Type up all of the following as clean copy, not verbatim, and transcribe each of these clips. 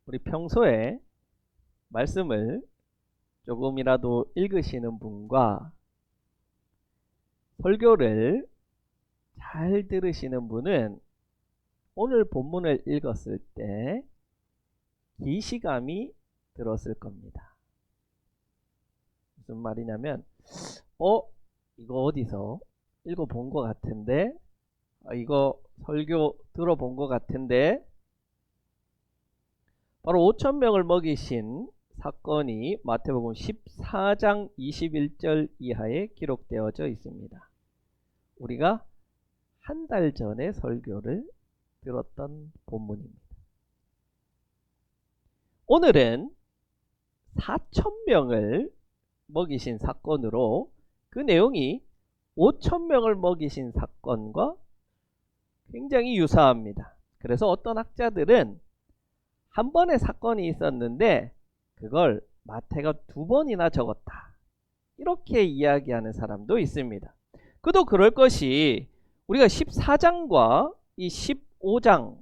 우리 평소에 말씀을 조금이라도 읽으시는 분과 설교를 잘 들으시는 분은 오늘 본문을 읽었을 때 기시감이 들었을 겁니다. 무슨 말이냐면 이거 어디서 읽어본 것 같은데, 이거 설교 들어본 것 같은데, 바로 5,000명을 먹이신 사건이 마태복음 14장 21절 이하에 기록되어져 있습니다. 우리가 한 달 전에 설교를 들었던 본문입니다. 오늘은 4,000명을 먹이신 사건으로 그 내용이 5,000명을 먹이신 사건과 굉장히 유사합니다. 그래서 어떤 학자들은 한 번의 사건이 있었는데 그걸 마태가 2번이나 적었다, 이렇게 이야기하는 사람도 있습니다. 그도 그럴 것이 우리가 14장과 이 15장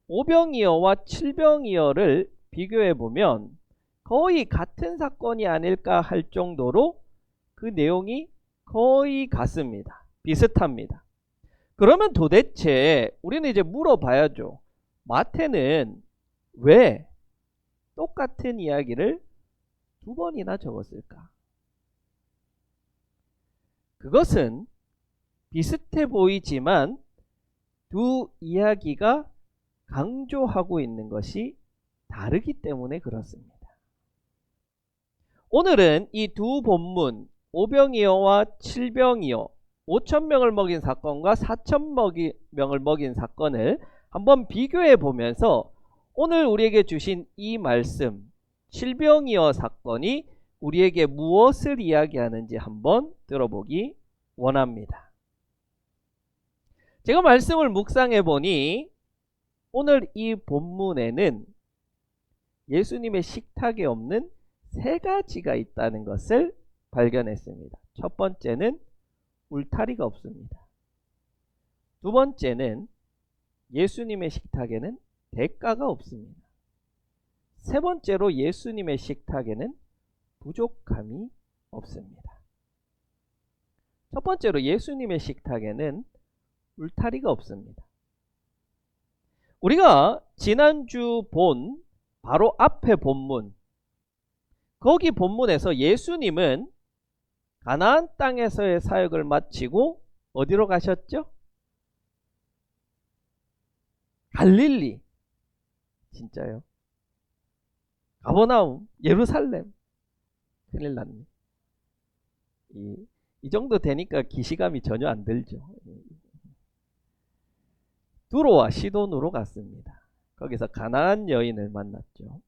오병이어와 칠병이어를 비교해 보면 거의 같은 사건이 아닐까 할 정도로 그 내용이 거의 같습니다. 비슷합니다. 그러면 도대체 우리는 이제 물어봐야죠. 마태는 왜 똑같은 이야기를 2번이나 적었을까? 그것은 비슷해 보이지만 두 이야기가 강조하고 있는 것이 다르기 때문에 그렇습니다. 오늘은 이 두 본문, 오병이어와 칠병이어, 5,000명을 먹인 사건과 4,000명을 먹인 사건을 한번 비교해 보면서 오늘 우리에게 주신 이 말씀, 칠병이어 사건이 우리에게 무엇을 이야기하는지 한번 들어보기 원합니다. 제가 말씀을 묵상해 보니 오늘 이 본문에는 예수님의 식탁에 없는 3가지가 있다는 것을 발견했습니다. 첫 번째는 울타리가 없습니다. 두 번째는 예수님의 식탁에는 대가가 없습니다. 세 번째로 예수님의 식탁에는 부족함이 없습니다. 첫 번째로 예수님의 식탁에는 울타리가 없습니다. 우리가 지난주 본 바로 앞에 본문, 거기 본문에서 예수님은 가나안 땅에서의 사역을 마치고 어디로 가셨죠? 갈릴리. 진짜요? 가버나움, 예루살렘. 큰일 났네. 이 정도 되니까 기시감이 전혀 안 들죠. 두로와 시돈으로 갔습니다. 거기서 가나안 여인을 만났죠.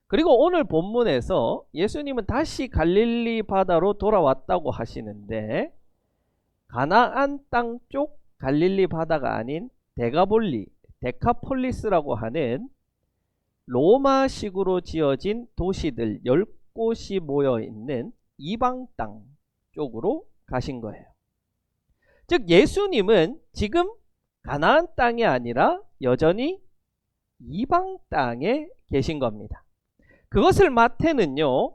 그리고 오늘 본문에서 예수님은 다시 갈릴리 바다로 돌아왔다고 하시는데, 가나안 땅 쪽 갈릴리 바다가 아닌 데카폴리스라고 하는 로마식으로 지어진 도시들 10곳이 모여있는 이방 땅 쪽으로 가신 거예요. 즉 예수님은 지금 가나안 땅이 아니라 여전히 이방 땅에 계신 겁니다. 그것을 마태는요,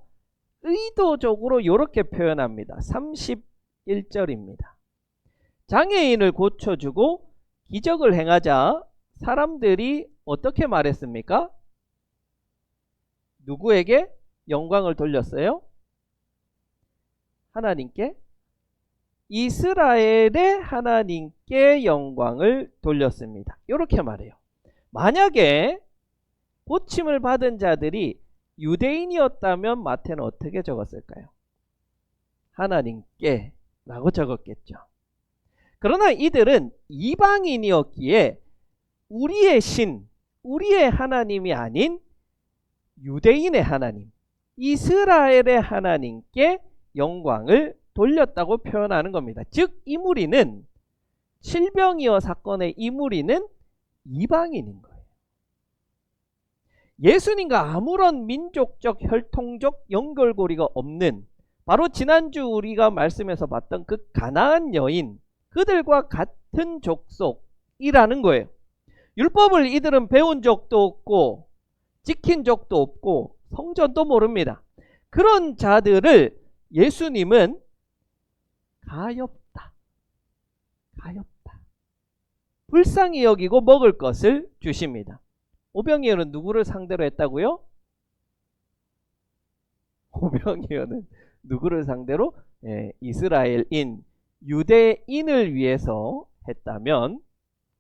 의도적으로 이렇게 표현합니다. 31절입니다. 장애인을 고쳐주고 기적을 행하자 사람들이 어떻게 말했습니까? 누구에게 영광을 돌렸어요? 하나님께? 이스라엘의 하나님께 영광을 돌렸습니다. 이렇게 말해요. 만약에 고침을 받은 자들이 유대인이었다면 마태는 어떻게 적었을까요? 하나님께 라고 적었겠죠. 그러나 이들은 이방인이었기에 우리의 신, 우리의 하나님이 아닌 유대인의 하나님, 이스라엘의 하나님께 영광을 돌렸다고 표현하는 겁니다. 즉 이 무리는, 칠병이어 사건의 이 무리는 이방인인 거예요. 예수님과 아무런 민족적, 혈통적 연결고리가 없는, 바로 지난주 우리가 말씀에서 봤던 그 가나안 여인, 그들과 같은 족속이라는 거예요. 율법을 이들은 배운 적도 없고 지킨 적도 없고 성전도 모릅니다. 그런 자들을 예수님은 가엾다, 불쌍히 여기고 먹을 것을 주십니다. 오병이어는 누구를 상대로 했다고요? 오병이어는 누구를 상대로? 이스라엘인, 유대인을 위해서 했다면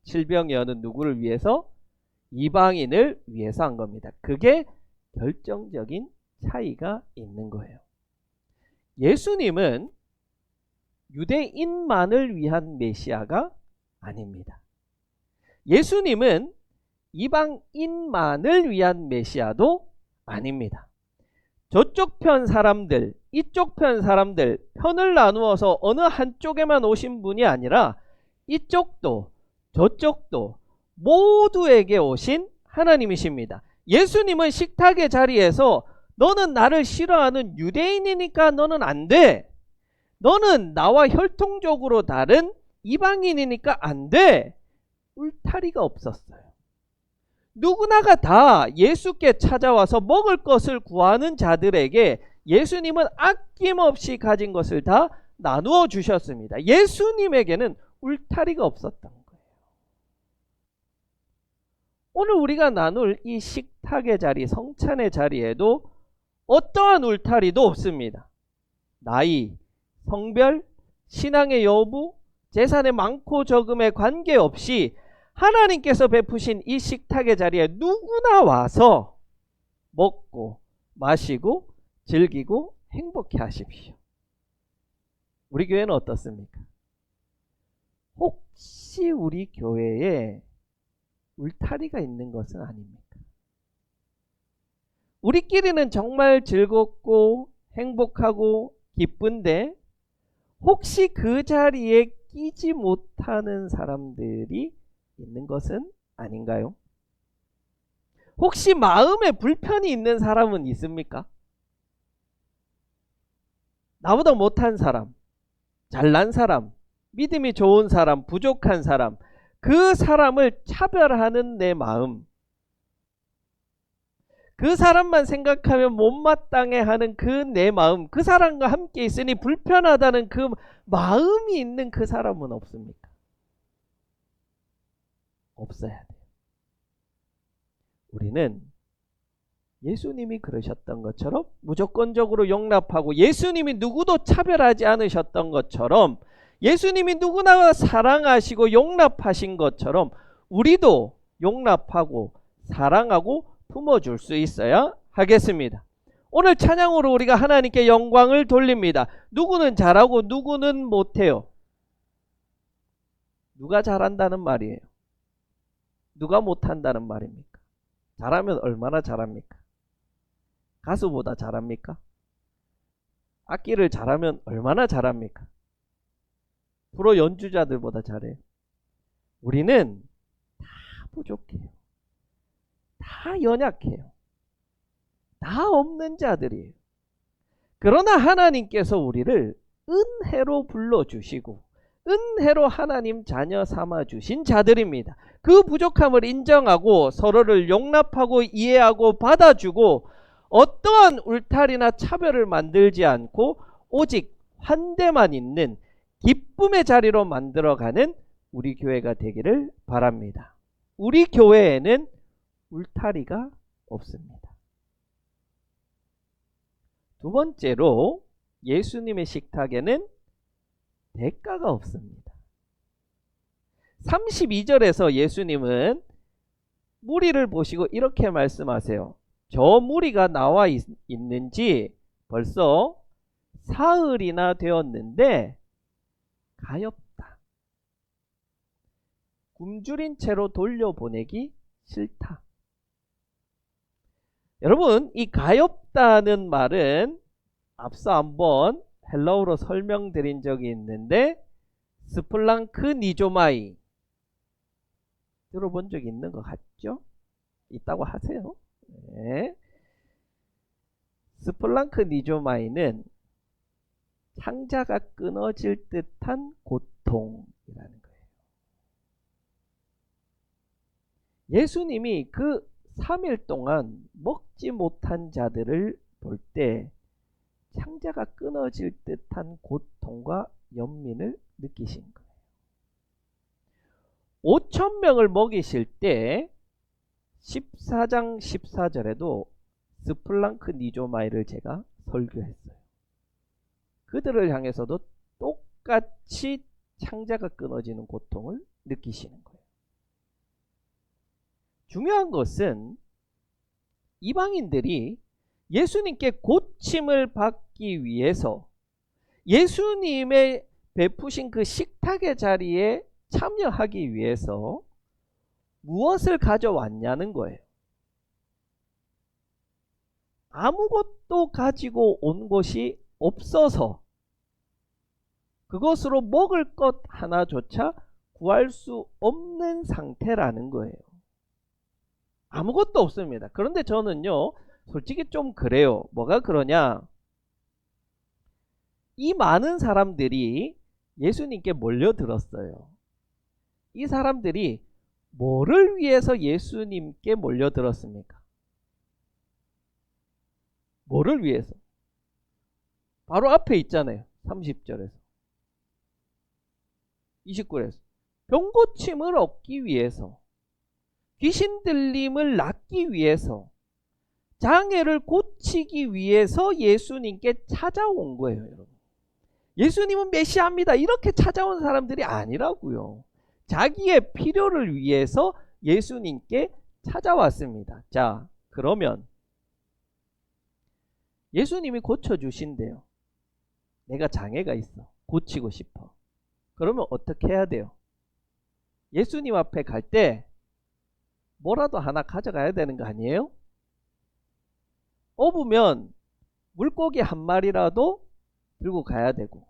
칠병이어는 누구를 위해서? 이방인을 위해서 한 겁니다. 그게 결정적인 차이가 있는 거예요. 예수님은 유대인만을 위한 메시아가 아닙니다. 예수님은 이방인만을 위한 메시아도 아닙니다. 저쪽 편 사람들, 이쪽 편 사람들 편을 나누어서 어느 한쪽에만 오신 분이 아니라 이쪽도 저쪽도 모두에게 오신 하나님이십니다. 예수님은 식탁의 자리에서 너는 나를 싫어하는 유대인이니까 너는 안 돼. 너는 나와 혈통적으로 다른 이방인이니까 안 돼. 울타리가 없었어요. 누구나가 다 예수께 찾아와서 먹을 것을 구하는 자들에게 예수님은 아낌없이 가진 것을 다 나누어 주셨습니다. 예수님에게는 울타리가 없었던 거예요. 오늘 우리가 나눌 이 식탁의 자리, 성찬의 자리에도 어떠한 울타리도 없습니다. 나이, 성별, 신앙의 여부, 재산의 많고 적음에 관계없이 하나님께서 베푸신 이 식탁의 자리에 누구나 와서 먹고 마시고 즐기고 행복해 하십시오. 우리 교회는 어떻습니까? 혹시 우리 교회에 울타리가 있는 것은 아닙니까? 우리끼리는 정말 즐겁고 행복하고 기쁜데 혹시 그 자리에 끼지 못하는 사람들이 있는 것은 아닌가요? 혹시 마음에 불편이 있는 사람은 있습니까? 나보다 못한 사람, 잘난 사람, 믿음이 좋은 사람, 부족한 사람, 그 사람을 차별하는 내 마음, 그 사람만 생각하면 못마땅해 하는 그 내 마음, 그 사람과 함께 있으니 불편하다는 그 마음이 있는 그 사람은 없습니까? 없어야 돼요. 우리는 예수님이 그러셨던 것처럼 무조건적으로 용납하고 예수님이 누구도 차별하지 않으셨던 것처럼 예수님이 누구나 사랑하시고 용납하신 것처럼 우리도 용납하고 사랑하고 품어줄 수 있어야 하겠습니다. 오늘 찬양으로 우리가 하나님께 영광을 돌립니다. 누구는 잘하고 누구는 못해요. 누가 잘한다는 말이에요? 누가 못한다는 말입니까? 잘하면 얼마나 잘합니까? 가수보다 잘합니까? 악기를 잘하면 얼마나 잘합니까? 프로 연주자들보다 잘해요. 우리는 다 부족해요. 다 연약해요. 다 없는 자들이에요. 그러나 하나님께서 우리를 은혜로 불러주시고 은혜로 하나님 자녀 삼아주신 자들입니다. 그 부족함을 인정하고 서로를 용납하고 이해하고 받아주고 어떠한 울타리나 차별을 만들지 않고 오직 환대만 있는 기쁨의 자리로 만들어가는 우리 교회가 되기를 바랍니다. 우리 교회에는 울타리가 없습니다. 두 번째로 예수님의 식탁에는 대가가 없습니다. 32절에서 예수님은 무리를 보시고 이렇게 말씀하세요. 저 무리가 나와 있는지 벌써 사흘이나 되었는데 가엾다. 굶주린 채로 돌려보내기 싫다. 여러분, 이 가엾다는 말은 앞서 한번 헬라어로 설명드린 적이 있는데 스플랑크니조마이 들어본 적 있는 것 같죠? 있다고 하세요. 네. 스플랑크니조마이는 창자가 끊어질 듯한 고통이라는 거예요. 예수님이 그 3일 동안 먹지 못한 자들을 볼 때 창자가 끊어질 듯한 고통과 연민을 느끼신 거예요. 5천 명을 먹이실 때 14장 14절에도 스플랑크 니조마이를 제가 설교했어요. 그들을 향해서도 똑같이 창자가 끊어지는 고통을 느끼시는 거예요. 중요한 것은 이방인들이 예수님께 고침을 받기 위해서 예수님의 베푸신 그 식탁의 자리에 참여하기 위해서 무엇을 가져왔냐는 거예요. 아무것도 가지고 온 것이 없어서 그것으로 먹을 것 하나조차 구할 수 없는 상태라는 거예요. 아무것도 없습니다. 그런데 저는요, 솔직히 좀 그래요. 뭐가 그러냐? 이 많은 사람들이 예수님께 몰려들었어요. 이 사람들이 뭐를 위해서 예수님께 몰려들었습니까? 뭐를 위해서? 바로 앞에 있잖아요. 30절에서 29절에서 병고침을 얻기 위해서, 귀신 들림을 낫기 위해서, 장애를 고치기 위해서 예수님께 찾아온 거예요, 여러분. 예수님은 메시아입니다. 이렇게 찾아온 사람들이 아니라고요. 자기의 필요를 위해서 예수님께 찾아왔습니다. 자, 그러면 예수님이 고쳐주신대요. 내가 장애가 있어. 고치고 싶어. 그러면 어떻게 해야 돼요? 예수님 앞에 갈 때 뭐라도 하나 가져가야 되는 거 아니에요? 업으면 물고기 한 마리라도 들고 가야 되고,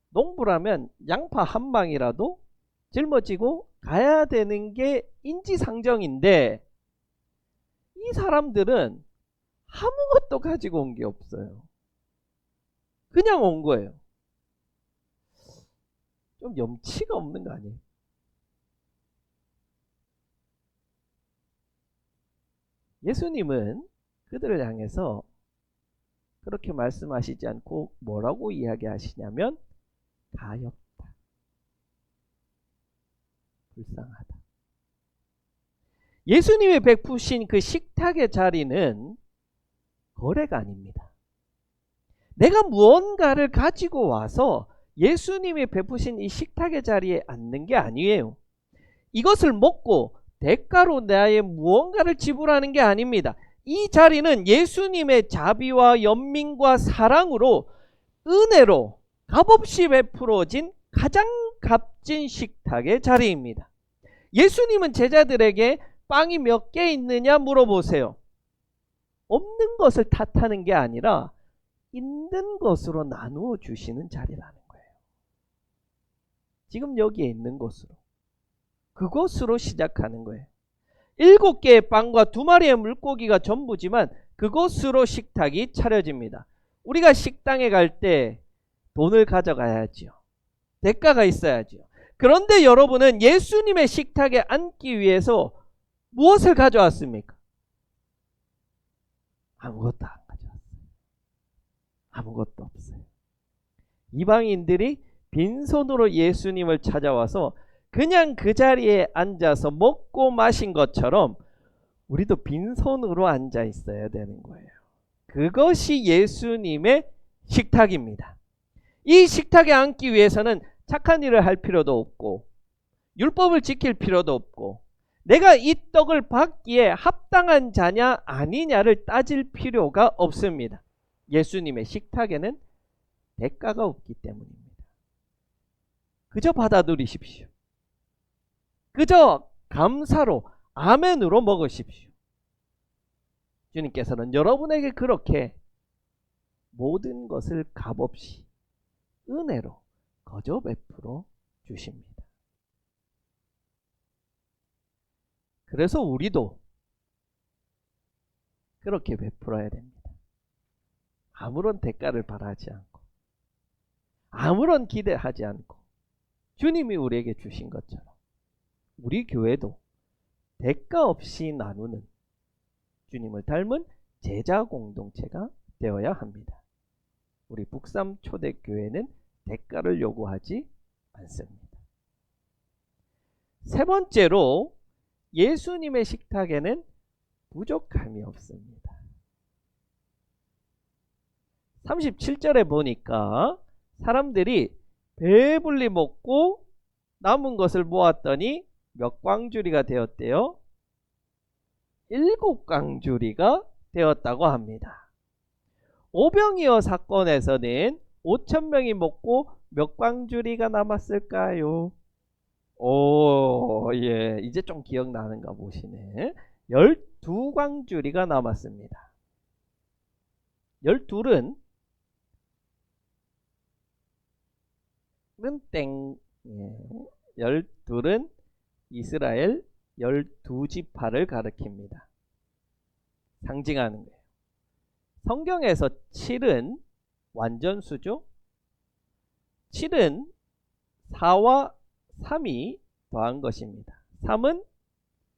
농부라면 양파 한 망이라도 짊어지고 가야 되는 게 인지상정인데, 이 사람들은 아무것도 가지고 온 게 없어요. 그냥 온 거예요. 좀 염치가 없는 거 아니에요? 예수님은 그들을 향해서 그렇게 말씀하시지 않고 뭐라고 이야기하시냐면, 가엾다, 불쌍하다. 예수님이 베푸신 그 식탁의 자리는 거래가 아닙니다. 내가 무언가를 가지고 와서 예수님이 베푸신 이 식탁의 자리에 앉는 게 아니에요. 이것을 먹고 대가로 나의 무언가를 지불하는 게 아닙니다. 이 자리는 예수님의 자비와 연민과 사랑으로, 은혜로 값없이 베풀어진 가장 값진 식탁의 자리입니다. 예수님은 제자들에게 빵이 몇 개 있느냐 물어보세요. 없는 것을 탓하는 게 아니라 있는 것으로 나누어 주시는 자리라는 거예요. 지금 여기에 있는 것으로, 그것으로 시작하는 거예요. 7개의 빵과 2마리의 물고기가 전부지만 그것으로 식탁이 차려집니다. 우리가 식당에 갈 때 돈을 가져가야지요. 대가가 있어야지요. 그런데 여러분은 예수님의 식탁에 앉기 위해서 무엇을 가져왔습니까? 아무것도 안 가져왔어요. 아무것도 없어요. 이방인들이 빈손으로 예수님을 찾아와서 그냥 그 자리에 앉아서 먹고 마신 것처럼 우리도 빈손으로 앉아 있어야 되는 거예요. 그것이 예수님의 식탁입니다. 이 식탁에 앉기 위해서는 착한 일을 할 필요도 없고, 율법을 지킬 필요도 없고, 내가 이 떡을 받기에 합당한 자냐 아니냐를 따질 필요가 없습니다. 예수님의 식탁에는 대가가 없기 때문입니다. 그저 받아들이십시오. 그저 감사로, 아멘으로 먹으십시오. 주님께서는 여러분에게 그렇게 모든 것을 값없이 은혜로 거저 베풀어 주십니다. 그래서 우리도 그렇게 베풀어야 됩니다. 아무런 대가를 바라지 않고, 아무런 기대하지 않고, 주님이 우리에게 주신 것처럼 우리 교회도 대가 없이 나누는 주님을 닮은 제자 공동체가 되어야 합니다. 우리 북삼 초대교회는 대가를 요구하지 않습니다. 세 번째로 예수님의 식탁에는 부족함이 없습니다. 37절에 보니까 사람들이 배불리 먹고 남은 것을 모았더니 몇 광주리가 되었대요? 7광주리가 되었다고 합니다. 오병이어 사건에서는 5,000명이 먹고 몇 광주리가 남았을까요? 예, 이제 좀 기억나는가 보시네. 12광주리가 남았습니다. 12은 땡. 12은 이스라엘 12지파를 가리킵니다. 상징하는 거예요. 성경에서 7은 완전수죠. 7은 4와 3이 더한 것입니다. 3은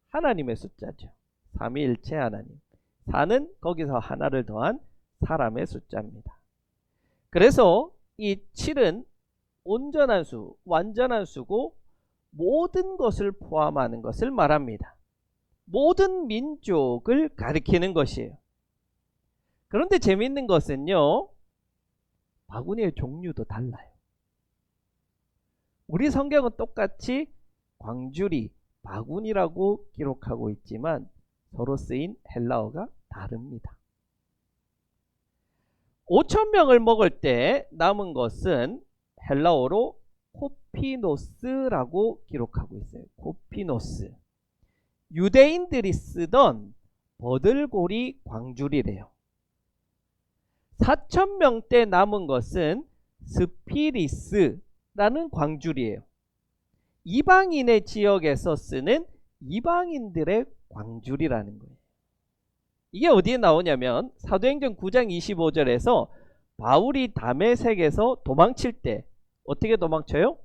하나님의 숫자죠. 삼위일체 하나님. 4는 거기서 하나를 더한 사람의 숫자입니다. 그래서 이 7은 온전한 수, 완전한 수고 모든 것을 포함하는 것을 말합니다. 모든 민족을 가리키는 것이에요. 그런데 재미있는 것은요, 바구니의 종류도 달라요. 우리 성경은 똑같이 광주리, 바구니라고 기록하고 있지만 서로 쓰인 헬라어가 다릅니다. 5,000명을 먹을 때 남은 것은 헬라어로 코피노스라고 기록하고 있어요. 코피노스. 유대인들이 쓰던 버들고리 광주리래요. 4,000명 때 남은 것은 스피리스라는 광주리예요. 이방인의 지역에서 쓰는 이방인들의 광주리라는 거예요. 이게 어디에 나오냐면 사도행전 9장 25절에서 바울이 다메섹에서 도망칠 때 어떻게 도망쳐요?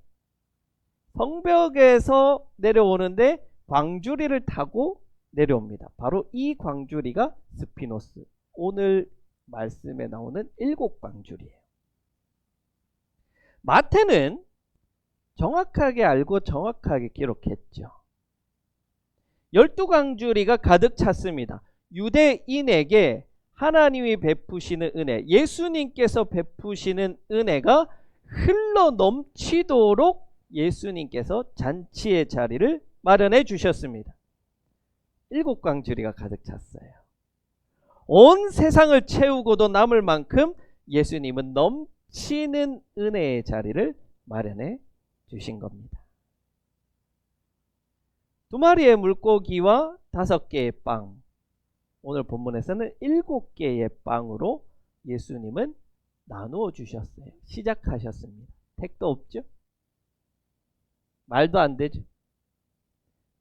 성벽에서 내려오는데 광주리를 타고 내려옵니다. 바로 이 광주리가 스피노스, 오늘 말씀에 나오는 7광주리예요. 마태는 정확하게 알고 정확하게 기록했죠. 12광주리가 가득 찼습니다. 유대인에게 하나님이 베푸시는 은혜, 예수님께서 베푸시는 은혜가 흘러 넘치도록 예수님께서 잔치의 자리를 마련해 주셨습니다. 7광주리가 가득 찼어요. 온 세상을 채우고도 남을 만큼 예수님은 넘치는 은혜의 자리를 마련해 주신 겁니다. 2마리의 물고기와 5개의 빵, 오늘 본문에서는 7개의 빵으로 예수님은 나누어 주셨어요. 시작하셨습니다. 택도 없죠? 말도 안 되죠?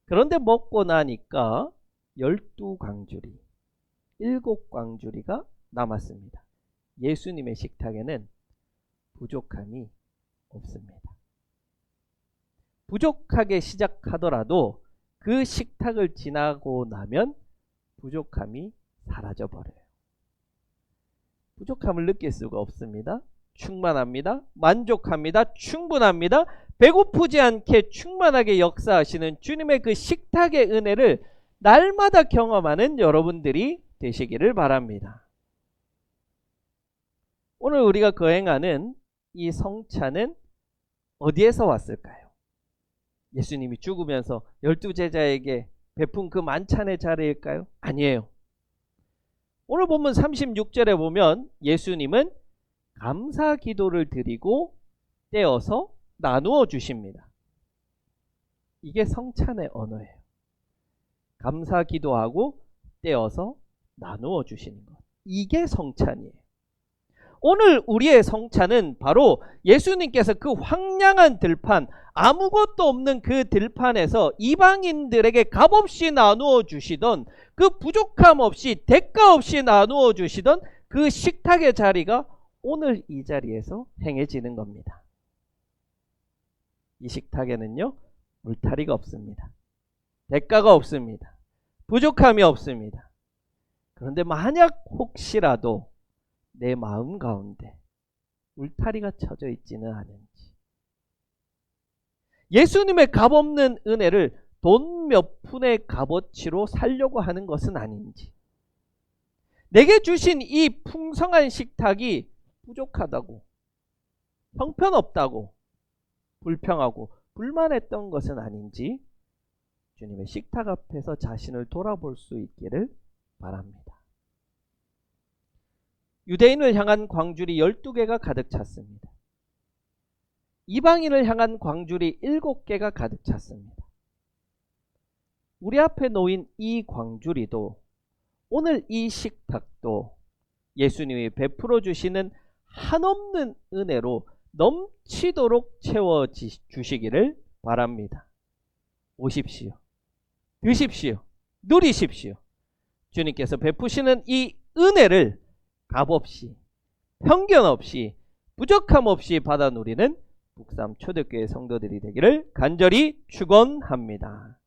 그런데 먹고 나니까 12광주리, 7광주리가 남았습니다. 예수님의 식탁에는 부족함이 없습니다. 부족하게 시작하더라도 그 식탁을 지나고 나면 부족함이 사라져 버려요. 부족함을 느낄 수가 없습니다. 충만합니다. 만족합니다. 충분합니다. 배고프지 않게 충만하게 역사하시는 주님의 그 식탁의 은혜를 날마다 경험하는 여러분들이 되시기를 바랍니다. 오늘 우리가 거행하는 이 성찬은 어디에서 왔을까요? 예수님이 죽으면서 12제자에게 베푼 그 만찬의 자리일까요? 아니에요. 오늘 본문 36절에 보면 예수님은 감사 기도를 드리고 떼어서 나누어 주십니다. 이게 성찬의 언어예요. 감사 기도하고 떼어서 나누어 주시는 것. 이게 성찬이에요. 오늘 우리의 성찬은 바로 예수님께서 그 황량한 들판, 아무것도 없는 그 들판에서 이방인들에게 값없이 나누어 주시던, 그 부족함 없이 대가 없이 나누어 주시던 그 식탁의 자리가 오늘 이 자리에서 행해지는 겁니다. 이 식탁에는요, 울타리가 없습니다. 대가가 없습니다. 부족함이 없습니다. 그런데 만약 혹시라도 내 마음 가운데 울타리가 쳐져 있지는 않은지, 예수님의 값없는 은혜를 돈 몇 푼의 값어치로 살려고 하는 것은 아닌지, 내게 주신 이 풍성한 식탁이 부족하다고, 형편없다고, 불평하고 불만했던 것은 아닌지 주님의 식탁 앞에서 자신을 돌아볼 수 있기를 바랍니다. 유대인을 향한 광줄이 12개가 가득 찼습니다. 이방인을 향한 광줄이 7개가 가득 찼습니다. 우리 앞에 놓인 이 광주리도, 오늘 이 식탁도 예수님이 베풀어 주시는 한없는 은혜로 넘치도록 채워 주시기를 바랍니다. 오십시오. 드십시오. 누리십시오. 주님께서 베푸시는 이 은혜를 값없이, 편견 없이, 부족함 없이 받아 누리는 북삼 초대교회 성도들이 되기를 간절히 축원합니다.